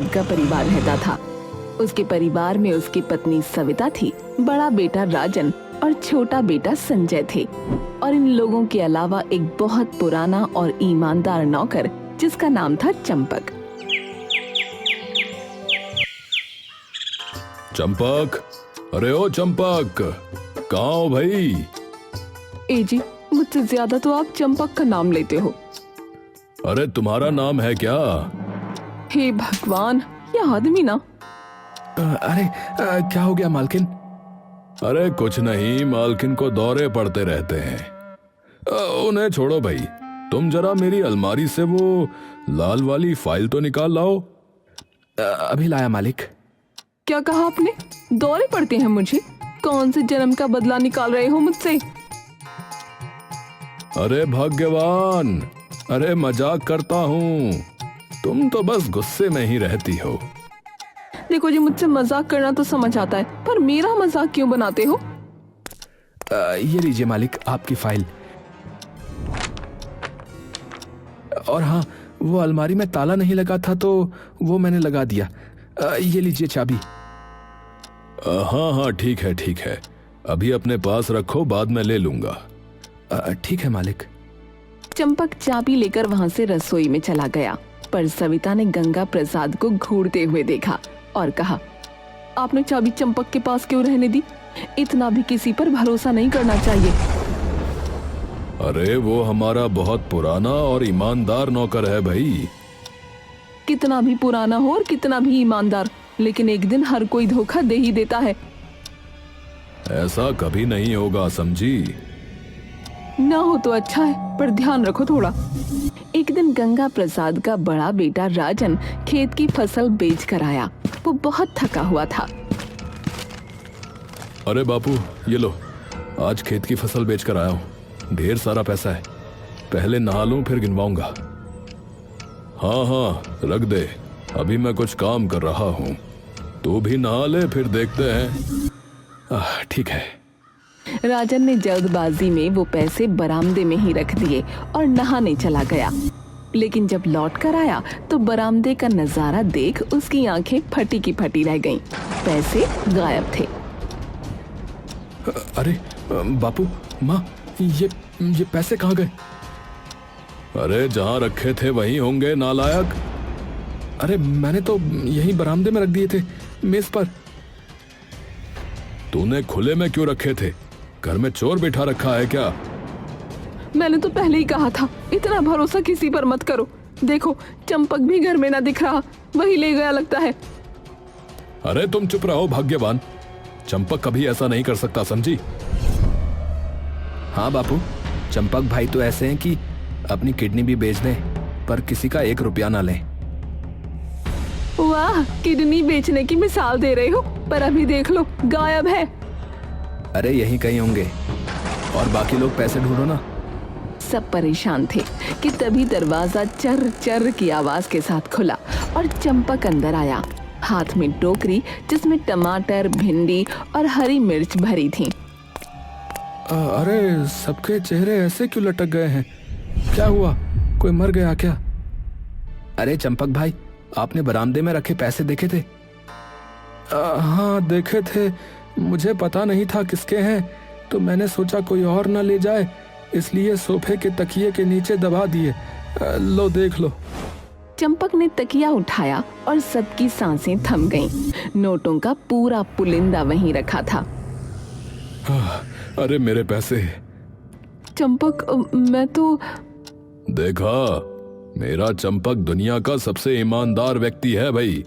का परिवार रहता था। उसके परिवार में उसकी पत्नी सविता थी, बड़ा बेटा राजन और छोटा बेटा संजय थे। और इन लोगों के अलावा एक बहुत पुराना और ईमानदार नौकर जिसका नाम था चंपक। चंपक, अरे ओ चंपक, कहाँ हो भाई? ए जी, मुझसे ज्यादा तो आप चंपक का नाम लेते हो। अरे तुम्हारा नाम है क्या? हे भगवान, ये आदमी ना। अरे क्या हो गया मालकिन? अरे कुछ नहीं, मालकिन को दौरे पड़ते रहते हैं। उन्हें छोड़ो भाई, तुम जरा मेरी अलमारी से वो लाल वाली फाइल तो निकाल लाओ। अभी लाया मालिक। क्या कहा आपने? दौरे पड़ते हैं मुझे? कौन से जन्म का बदला निकाल रहे हो मुझसे? अरे भाग्यवान, अरे मजाक करता हूँ, तुम तो बस गुस्से में ही रहती हो। देखो जी, मुझसे मजाक करना तो समझ आता है, पर मेरा मजाक क्यों बनाते हो? ये लीजिए मालिक आपकी फाइल। और हाँ, वो अलमारी में ताला नहीं लगा था तो वो मैंने लगा दिया। ये लीजिए चाबी। हाँ हाँ ठीक है ठीक है, अभी अपने पास रखो, बाद में ले लूंगा। ठीक है मालिक। चंपक चाबी लेकर वहाँ से रसोई में चला गया, पर सविता ने गंगा प्रसाद को घूरते हुए देखा और कहा, आपने चाबी चंपक के पास क्यों रहने दी? इतना भी किसी पर भरोसा नहीं करना चाहिए। अरे वो हमारा बहुत पुराना और ईमानदार नौकर है भाई। कितना भी पुराना हो और कितना भी ईमानदार, लेकिन एक दिन हर कोई धोखा दे ही देता है। ऐसा कभी नहीं होगा, समझी? ना हो तो अच्छा है, पर ध्यान रखो थोड़ा। एक दिन गंगा प्रसाद का बड़ा बेटा राजन खेत की फसल बेच कर आया। वो बहुत थका हुआ था। अरे बापू, ये लो, आज खेत की फसल बेच कर आया हूँ, ढेर सारा पैसा है, पहले नहा लूं फिर गिनवाऊंगा। हाँ हाँ रख दे, अभी मैं कुछ काम कर रहा हूँ, तू भी नहा ले, फिर देखते हैं। ठीक है। राजन ने जल्दबाजी में वो पैसे बरामदे में ही रख दिए और नहाने चला गया। लेकिन जब लौट कर आया तो बरामदे का नजारा देख उसकी आंखें फटी की फटी रह गईं। पैसे गायब थे। अरे बापू, माँ, ये पैसे कहाँ गए? अरे जहाँ रखे थे वहीं होंगे, नालायक। अरे मैंने तो यहीं बरामदे में रख दिए थे, मेज पर। तूने खुले में क्यों रखे थे? घर में चोर बिठा रखा है क्या? मैंने तो पहले ही कहा था, इतना भरोसा किसी पर मत करो। देखो, चंपक भी घर में ना दिख रहा, वही ले गया लगता है। अरे तुम चुप रहो भाग्यवान, चंपक कभी ऐसा नहीं कर सकता, समझी? हाँ बापू, चंपक भाई तो ऐसे हैं कि अपनी किडनी भी बेच दें, पर किसी का 1 रुपया ना लें। वाह, किडनी बेचने की मिसाल दे रहे हो, पर अभी देख लो, गायब है। अरे यहीं कहीं होंगे, और बाकी लोग पैसे ढूंढो ना। सब परेशान थे कि तभी दरवाजा चर चर की आवाज के साथ खुला और चंपक अंदर आया, हाथ में टोकरी जिसमें टमाटर, भिंडी और हरी मिर्च भरी थी। अरे सबके चेहरे ऐसे क्यों लटक गए हैं? क्या हुआ, कोई मर गया क्या? अरे चंपक भाई, आपने बरामदे में रखे पैसे देखे थे? हाँ देखे थे, मुझे पता नहीं था किसके हैं, तो मैंने सोचा कोई और ना ले जाए, इसलिए सोफे के तकिए के नीचे दबा दिए। लो देख लो। चंपक ने तकिया उठाया और सबकी सांसें थम गईं। नोटों का पूरा पुलिंदा वहीं रखा था। अरे मेरे पैसे। चंपक, मैं तो। देखा, मेरा चंपक दुनिया का सबसे ईमानदार व्यक्ति है भाई।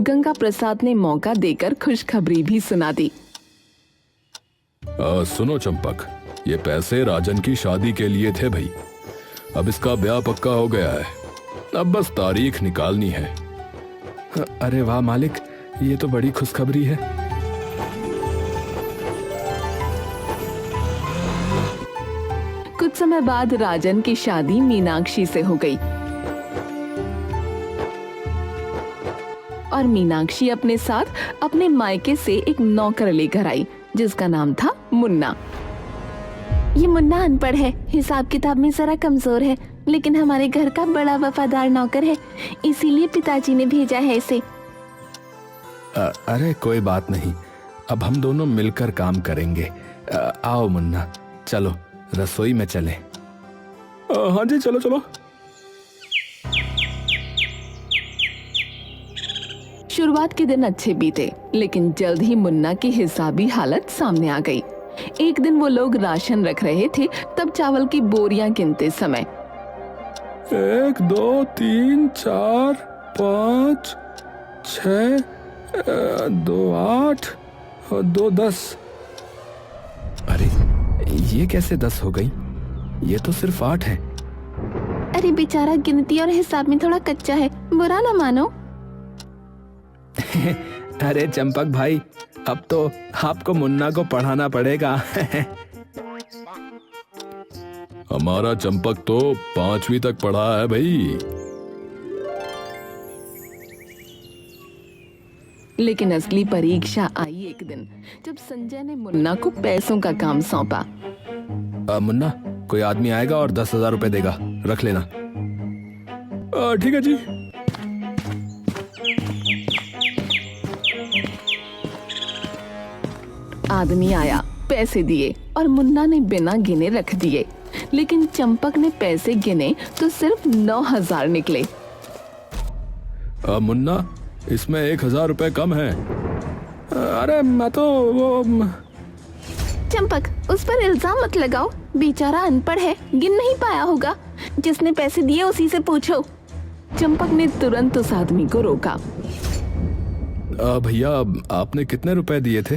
गंगा प्रसाद ने मौका देकर खुशखबरी भी सुना दी। सुनो चंपक, ये पैसे राजन की शादी के लिए थे भाई। अब इसका ब्याह पक्का हो गया है, अब बस तारीख निकालनी है। अरे वाह मालिक, ये तो बड़ी खुशखबरी है। कुछ समय बाद राजन की शादी मीनाक्षी से हो गई और मीनाक्षी अपने साथ अपने मायके से एक नौकर लेकर आई जिसका नाम था मुन्ना। ये मुन्ना अनपढ़ है, हिसाब किताब में जरा कमजोर है, लेकिन हमारे घर का बड़ा वफादार नौकर है, इसीलिए पिताजी ने भेजा है इसे। अरे कोई बात नहीं, अब हम दोनों मिलकर काम करेंगे। आओ मुन्ना, चलो रसोई में चलें। हाँ जी, चलो चलो। शुरुआत के दिन अच्छे बीते, लेकिन जल्द ही मुन्ना की हिसाबी हालत सामने आ गई। एक दिन वो लोग राशन रख रहे थे, तब चावल की बोरियां गिनते समय 1 2 3 4 5 6 2 8 और 2 10। अरे ये कैसे 10 हो गई? ये तो सिर्फ 8 है। अरे बेचारा गिनती और हिसाब में थोड़ा कच्चा है, बुरा ना मानो। अरे चंपक भाई, अब तो आपको मुन्ना को पढ़ाना पड़ेगा। हमारा चंपक तो 5वीं तक पढ़ा है भाई। लेकिन असली परीक्षा आई एक दिन, जब संजय ने मुन्ना को पैसों का काम सौंपा। मुन्ना, कोई आदमी आएगा और 10,000 रुपए देगा, रख लेना। ठीक है जी। आदमी आया, पैसे दिए और मुन्ना ने बिना गिने रख दिए। लेकिन चंपक ने पैसे गिने तो सिर्फ 9,000 निकले। मुन्ना, इसमें 1,000 रुपए कम है। अरे मैं तो वो चंपक, उस पर इल्जाम मत लगाओ, बेचारा अनपढ़ है, गिन नहीं पाया होगा। जिसने पैसे दिए उसी से पूछो। चंपक ने तुरंत उस आदमी को रोका। भैया, आपने कितने रुपए दिए थे?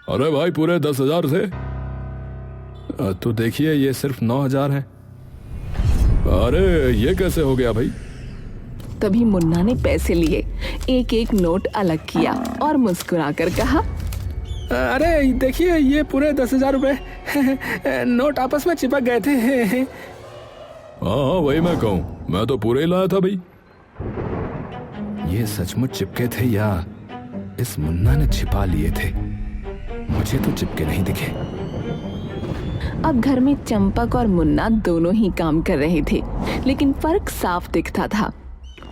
अरे भाई, पूरे 10,000 थे। तो देखिए, ये सिर्फ 9,000 है। अरे ये कैसे हो गया भाई? तभी मुन्ना ने पैसे लिए, एक एक नोट अलग किया और मुस्कुराकर कहा, अरे देखिए, ये पूरे 10,000 रुपए नोट आपस में चिपक गए थे। हाँ वही मैं कहूँ, मैं तो पूरे ही लाया था भाई। ये सचमुच चिपके थे या इस मुन्ना ने छिपा लिए थे? मुझे तो चिपके नहीं दिखे। अब घर में चंपक और मुन्ना दोनों ही काम कर रहे थे, लेकिन फर्क साफ दिखता था।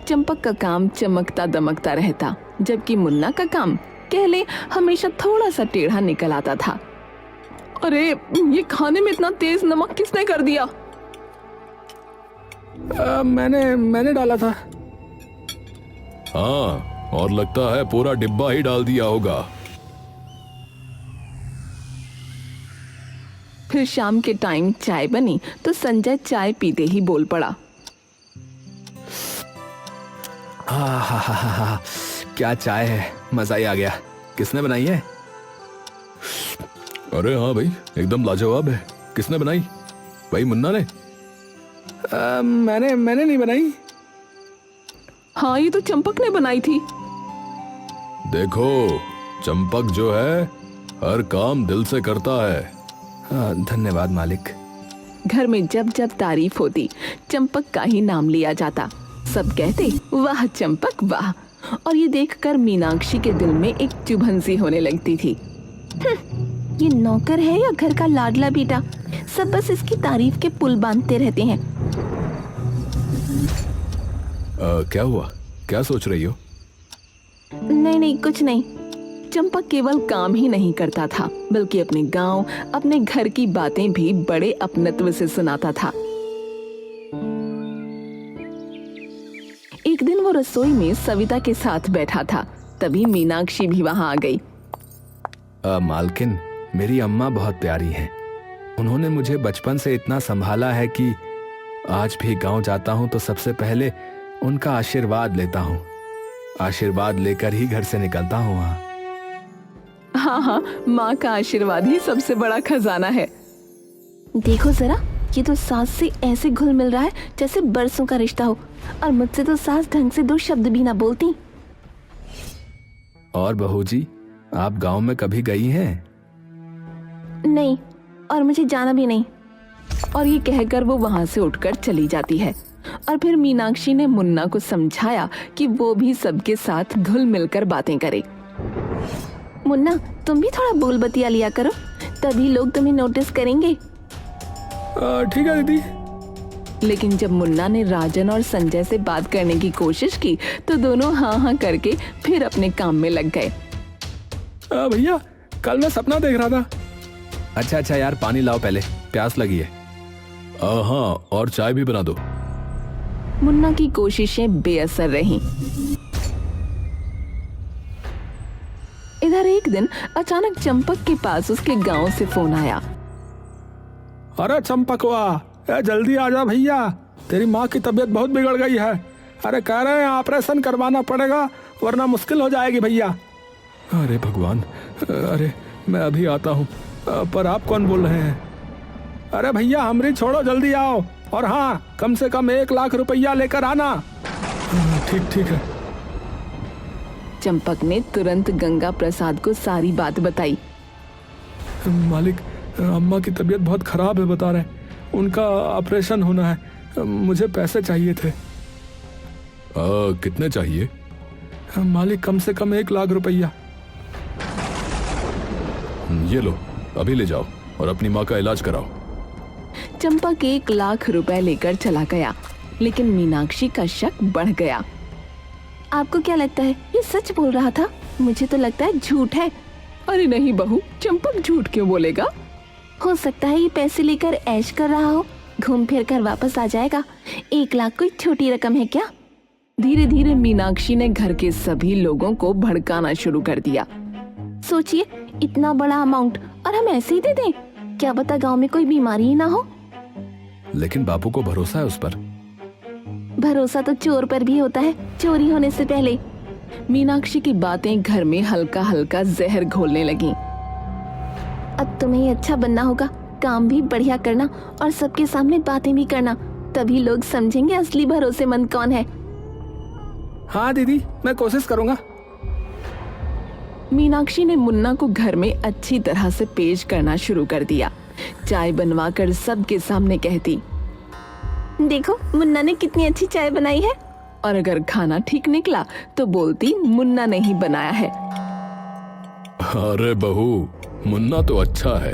चंपक का काम चमकता दमकता रहता, जबकि मुन्ना का काम कह ले हमेशा थोड़ा सा टेढ़ा निकल आता था। अरे ये खाने में इतना तेज नमक किसने कर दिया? मैंने डाला था। हाँ, और लगता है पूरा डिब्बा ही डाल दिया होगा। फिर शाम के टाइम चाय बनी तो संजय चाय पीते ही बोल पड़ा, हा, क्या चाय है, मजा ही आ गया। किसने बनाई है? अरे हाँ भाई, एकदम लाजवाब है। किसने बनाई भाई? मुन्ना ने? मैंने नहीं बनाई। हाँ, ये तो चंपक ने बनाई थी। देखो, चंपक जो है हर काम दिल से करता है। धन्यवाद मालिक। घर में जब जब तारीफ होती, चंपक का ही नाम लिया जाता। सब कहते, वाह चंपक वाह। और ये देखकर मीनाक्षी के दिल में एक चुभन सी होने लगती थी। ये नौकर है या घर का लाडला बेटा? सब बस इसकी तारीफ के पुल बांधते रहते हैं। क्या हुआ? क्या सोच रही हो? नहीं कुछ नहीं। चंपक केवल काम ही नहीं करता था, बल्कि अपने गांव, अपने घर की बातें भी बड़े अपनत्व से सुनाता था। एक दिन वो रसोई में सविता के साथ बैठा था, तभी मीनाक्षी भी वहां आ गई। मालकिन, मेरी अम्मा बहुत प्यारी हैं। उन्होंने मुझे बचपन से इतना संभाला है कि आज भी गांव जाता हूं तो सबसे पहले उनका आशीर्वाद लेता हूं। आशीर्वाद लेकर ही घर से निकलता हूं। हाँ, माँ का आशीर्वाद ही सबसे बड़ा खजाना है। देखो जरा, ये तो सास से ऐसे घुल मिल रहा है जैसे बरसों का रिश्ता हो, और मुझसे तो सास ढंग से 2 शब्द भी ना बोलती। और बहू जी, आप गांव में कभी गई हैं? नहीं, और मुझे जाना भी नहीं। और ये कहकर वो वहां से उठकर चली जाती है। और फिर मीनाक्षी ने मुन्ना को समझाया कि वो भी सबके साथ घुल मिलकर बातें करे। मुन्ना, तुम भी थोड़ा बोल बतिया लिया करो, तभी लोग तुम्हें नोटिस करेंगे। ठीक है दीदी। लेकिन जब मुन्ना ने राजन और संजय से बात करने की कोशिश की तो दोनों हाँ हाँ करके फिर अपने काम में लग गए। भैया कल मैं सपना देख रहा था। अच्छा यार, पानी लाओ पहले, प्यास लगी है। हाँ, और चाय भी बना दो। मुन्ना की कोशिशें बेअसर रहीं। इधर एक दिन अचानक चंपक के पास उसके गांव से फोन आया। अरे चंपकवा, जल्दी आ जा भैया, तेरी माँ की तबीयत बहुत बिगड़ गई है। अरे कह रहे हैं ऑपरेशन करवाना पड़ेगा वरना मुश्किल हो जाएगी भैया। अरे भगवान, अरे मैं अभी आता हूँ। पर आप कौन बोल रहे हैं? अरे भैया हमरी छोड़ो, जल्दी आओ, और हाँ कम से कम 1 लाख रुपया लेकर आना। ठीक है। चंपक ने तुरंत गंगा प्रसाद को सारी बात बताई। मालिक, अम्मा की तबीयत बहुत खराब है बता रहे, उनका ऑपरेशन होना है, मुझे पैसे चाहिए थे। कितने चाहिए? मालिक कम से कम 1 लाख रुपया। ये लो, अभी ले जाओ और अपनी माँ का इलाज कराओ। चंपक 1 लाख रुपए लेकर चला गया, लेकिन मीनाक्षी का शक बढ़ गया। आपको क्या लगता है ये सच बोल रहा था? मुझे तो लगता है झूठ है। अरे नहीं बहू, चंपक झूठ क्यों बोलेगा? हो सकता है ये पैसे लेकर ऐश कर रहा हो, घूम फिर कर वापस आ जाएगा। 1 लाख कोई छोटी रकम है क्या? धीरे धीरे मीनाक्षी ने घर के सभी लोगों को भड़काना शुरू कर दिया। सोचिए, इतना बड़ा अमाउंट और हम ऐसे ही दे दें? क्या पता गांव में कोई बीमारी ही ना हो। लेकिन बापू को भरोसा है उस पर। भरोसा तो चोर पर भी होता है, चोरी होने से पहले। मीनाक्षी की बातें घर में हल्का हल्का जहर घोलने लगीं। अब तुम्हें अच्छा बनना होगा, काम भी बढ़िया करना और सबके सामने बातें भी करना, तभी लोग समझेंगे असली भरोसेमंद कौन है। हाँ दीदी, मैं कोशिश करूंगा। मीनाक्षी ने मुन्ना को घर में अच्छी तरह से पेश करना शुरू कर दिया। चाय बनवाकर सबके सामने कहती, देखो मुन्ना ने कितनी अच्छी चाय बनाई है। और अगर खाना ठीक निकला तो बोलती मुन्ना ने ही बनाया है। अरे बहू, मुन्ना तो अच्छा है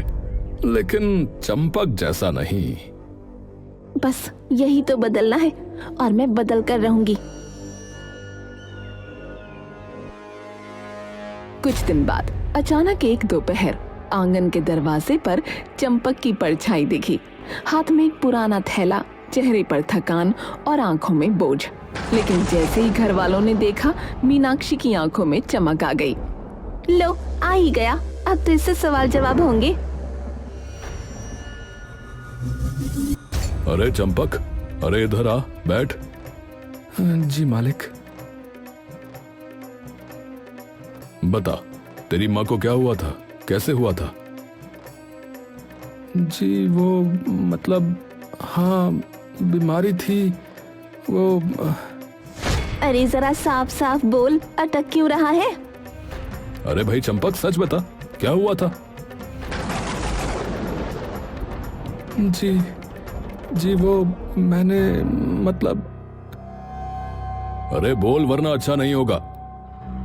लेकिन चंपक जैसा नहीं। बस यही तो बदलना है और मैं बदल कर रहूंगी। कुछ दिन बाद अचानक एक दोपहर आंगन के दरवाजे पर चंपक की परछाई दिखी। हाथ में एक पुराना थैला, चेहरे पर थकान और आंखों में बोझ। लेकिन जैसे ही घर वालों ने देखा, मीनाक्षी की आंखों में चमक आ गई। लो, आ ही गया, अब तो इससे सवाल जवाब होंगे। अरे चंपक, अरे इधर आ, बैठ। जी मालिक। बता, तेरी माँ को क्या हुआ था, कैसे हुआ था? जी वो मतलब, हाँ बीमारी थी वो। अरे जरा साफ साफ बोल, अटक क्यों रहा है? अरे भाई चंपक, सच बता, क्या हुआ था? जी वो मैंने मतलब। अरे बोल वरना अच्छा नहीं होगा।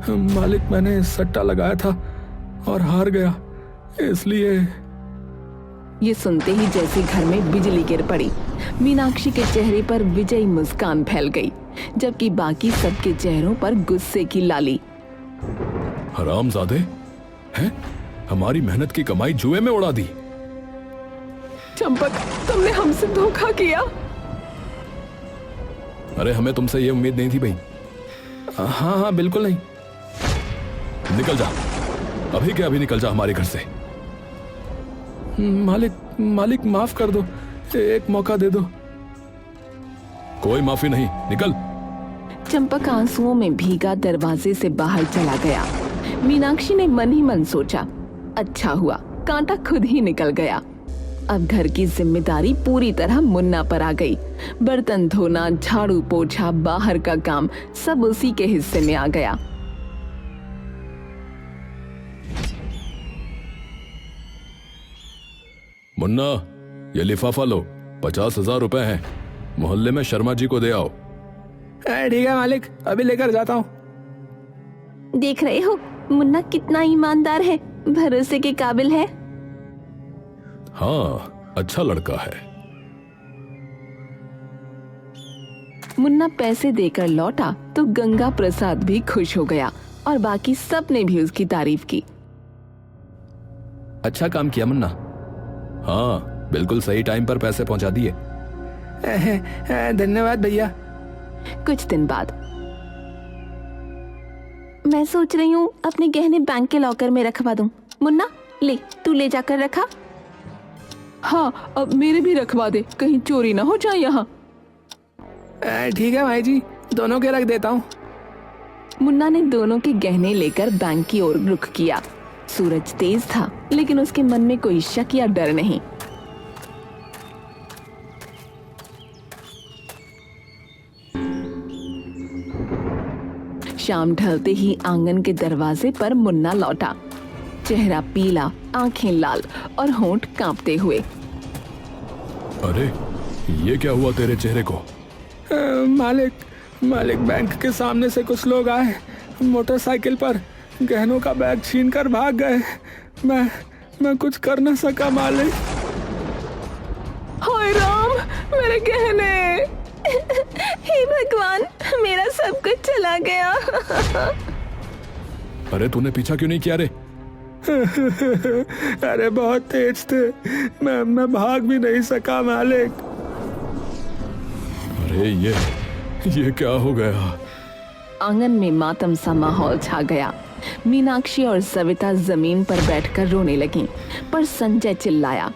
मालिक, मैंने सट्टा लगाया था और हार गया, इसलिए। ये सुनते ही जैसे घर में बिजली गिर पड़ी। मीनाक्षी के चेहरे पर विजयी मुस्कान फैल गई, जबकि बाकी सबके चेहरों पर गुस्से की लाली। हरामजादे हैं, हमारी मेहनत की कमाई जुए में उड़ा दी। चंपक, तुमने हमसे धोखा किया। अरे हमें तुमसे ये उम्मीद नहीं थी भाई। हाँ बिल्कुल नहीं। निकल जा, अभी के अभी निकल जा हमारे घर से। मालिक माफ कर दो, एक मौका दे दो। कोई माफी नहीं, निकल। चंपक आंसुओं में भीगा दरवाजे से बाहर चला गया। मीनाक्षी ने मन ही मन सोचा, अच्छा हुआ कांटा खुद ही निकल गया। अब घर की जिम्मेदारी पूरी तरह मुन्ना पर आ गई। बर्तन धोना, झाड़ू पोछा, बाहर का काम सब उसी के हिस्से में आ गया। मुन्ना, ये लिफाफा लो, 50,000 रुपए हैं, मोहल्ले में शर्मा जी को दे आओ। ठीक है मालिक, अभी लेकर जाता हूँ। देख रहे हो मुन्ना कितना ईमानदार है, भरोसे के काबिल है। हाँ, अच्छा लड़का है। मुन्ना पैसे देकर लौटा तो गंगा प्रसाद भी खुश हो गया और बाकी सब ने भी उसकी तारीफ की। अच्छा काम किया मुन्ना। हाँ, बिल्कुल सही टाइम पर पैसे पहुंचा दिए। धन्यवाद भैया। कुछ दिन बाद मैं सोच रही हूँ अपने गहने बैंक के लॉकर में रखवा दूं। मुन्ना ले, तू ले जाकर रखा। हाँ, अब मेरे भी रखवा दे, कहीं चोरी ना हो जाए यहाँ। ठीक है भाई जी, दोनों के रख देता हूँ। मुन्ना ने दोनों के गहने लेकर बैंक की ओर रुख किया। सूरज तेज था, लेकिन उसके मन में कोई शक या डर नहीं। शाम ढलते ही आंगन के दरवाजे पर मुन्ना लौटा, चेहरा पीला, आंखें लाल और होंठ कांपते हुए। अरे, ये क्या हुआ तेरे चेहरे को? मालिक बैंक के सामने से कुछ लोग आए, मोटरसाइकिल पर गहनों का बैग छीन कर भाग गए। मैं कुछ कर न सका मालिक। हाय राम, मेरे गहने! हे भगवान, मेरा सब कुछ चला गया। अरे तूने पीछा क्यों नहीं किया रे? अरे बहुत तेज थे, मैं भाग भी नहीं सका मालिक। अरे ये क्या हो गया? आंगन में मातम सा माहौल छा गया। मीनाक्षी और सविता जमीन पर बैठकर रोने लगीं, पर संजय चिल्लाया,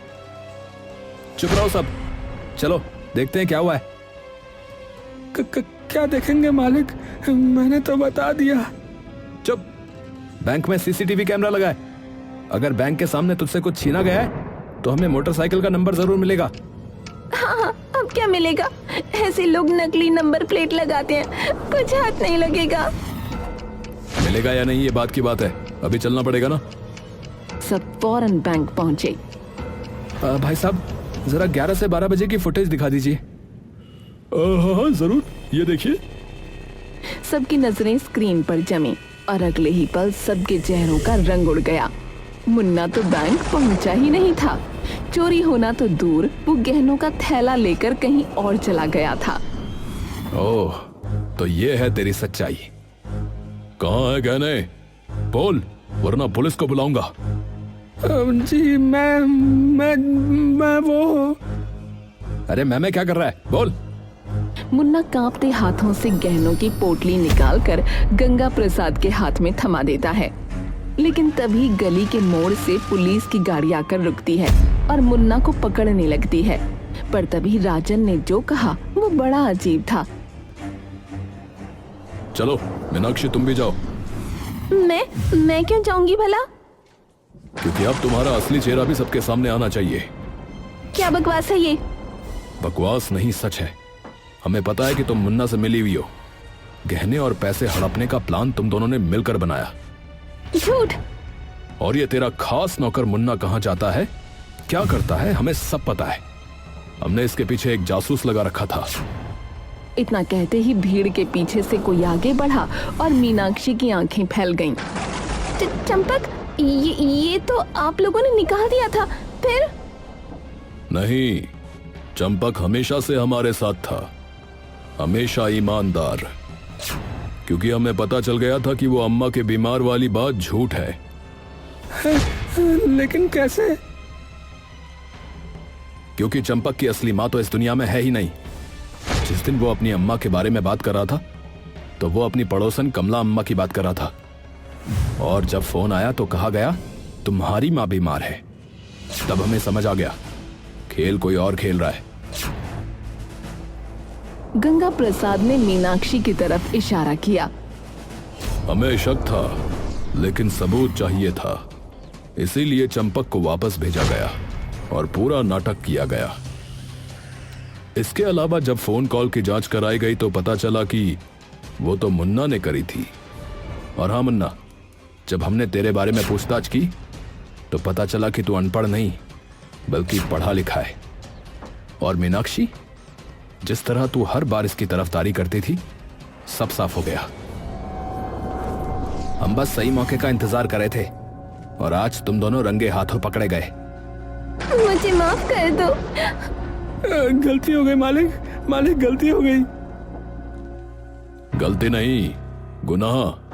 चुप रहो सब, चलो देखते हैं क्या हुआ है। क्या देखेंगे मालिक, मैंने तो बता दिया। चुप, बैंक में सीसीटीवी कैमरा लगा है। अगर बैंक के सामने तुझसे कुछ छीना गया है तो हमें मोटरसाइकिल का नंबर जरूर मिलेगा। हाँ, अब क्या मिलेगा? ऐसे लोग नकली नंबर प्लेट लगाते हैं, कुछ हाथ नहीं लगेगा। मिलेगा या नहीं ये बात की बात है, अभी चलना पड़ेगा ना। सब फौरन बैंक पहुंचे। भाई साहब, जरा 11 से 12 बजे की फुटेज दिखा दीजिए। हाँ जरूर, ये देखिए। सबकी नजरें स्क्रीन पर जमी और अगले ही पल सबके चेहरों का रंग उड़ गया। मुन्ना तो बैंक पहुंचा ही नहीं था, चोरी होना तो दूर, वो गहनों का थैला लेकर कहीं और चला गया था। ओह, तो ये है तेरी सच्चाई। कहाँ है गहने? बोल, वरना पुलिस को बुलाऊंगा। जी मैं वो। अरे मैं क्या कर रहा है, बोल। मुन्ना कांपते हाथों से गहनों की पोटली निकालकर गंगा प्रसाद के हाथ में थमा देता है। लेकिन तभी गली के मोड़ से पुलिस की गाड़ी आकर रुकती है और मुन्ना को पकड़ने लगती है। पर तभी राजन ने जो कहा वो बड़ा अजीब था। चलो मीनाक्षी, तुम भी जाओ। मैं क्यों जाऊंगी भला? क्योंकि अब तुम्हारा असली चेहरा भी सबके सामने आना चाहिए। क्या बकवास है ये? बकवास नहीं, सच है। हमें पता है कि तुम मुन्ना से मिली हुई हो। गहने और पैसे हड़पने का प्लान तुम दोनों ने मिलकर बनाया। झूठ। और ये तेरा खास नौकर मुन्ना कहाँ जाता है, क्या करता है, हमें सब पता है। हमने इसके पीछे एक जासूस लगा रखा था। इतना कहते ही भीड़ के पीछे से कोई आगे बढ़ा और मीनाक्षी की आंखें फैल गईं। चंपक, ये तो आप लोगों ने निकाल दिया था, फिर? नहीं, चंपक हमेशा से हमारे साथ था, हमेशा ईमानदार। क्योंकि हमें पता चल गया था कि वो अम्मा के बीमार वाली बात झूठ है। लेकिन कैसे? क्योंकि चंपक की असली माँ तो इस दुनिया में है ही नहीं। जिस दिन वो अपनी अम्मा के बारे में बात कर रहा था तो वो अपनी पड़ोसन कमला अम्मा की बात कर रहा था। और जब फोन आया तो कहा गया तुम्हारी माँ बीमार है। तब हमें समझ आ गया खेल कोई और खेल रहा है। गंगा प्रसाद ने मीनाक्षी की तरफ इशारा किया। हमें शक था, लेकिन सबूत चाहिए था, इसीलिए चंपक को वापस भेजा गया और पूरा नाटक किया गया। इसके अलावा जब फोन कॉल की जांच कराई गई तो पता चला कि वो तो मुन्ना ने करी थी। और हाँ मुन्ना, जब हमने तेरे बारे में पूछताछ की तो पता चला कि तू अनपढ़ नहीं बल्कि पढ़ा लिखा है। और मीनाक्षी, जिस तरह तू हर बार इसकी तरफदारी करती थी, सब साफ हो गया। हम बस सही मौके का इंतजार कर रहे थे और आज तुम दोनों रंगे हाथों पकड़े गए। मुझे माफ कर दो। गलती हो गई मालिक, गलती हो गई। गलती नहीं, गुनाह।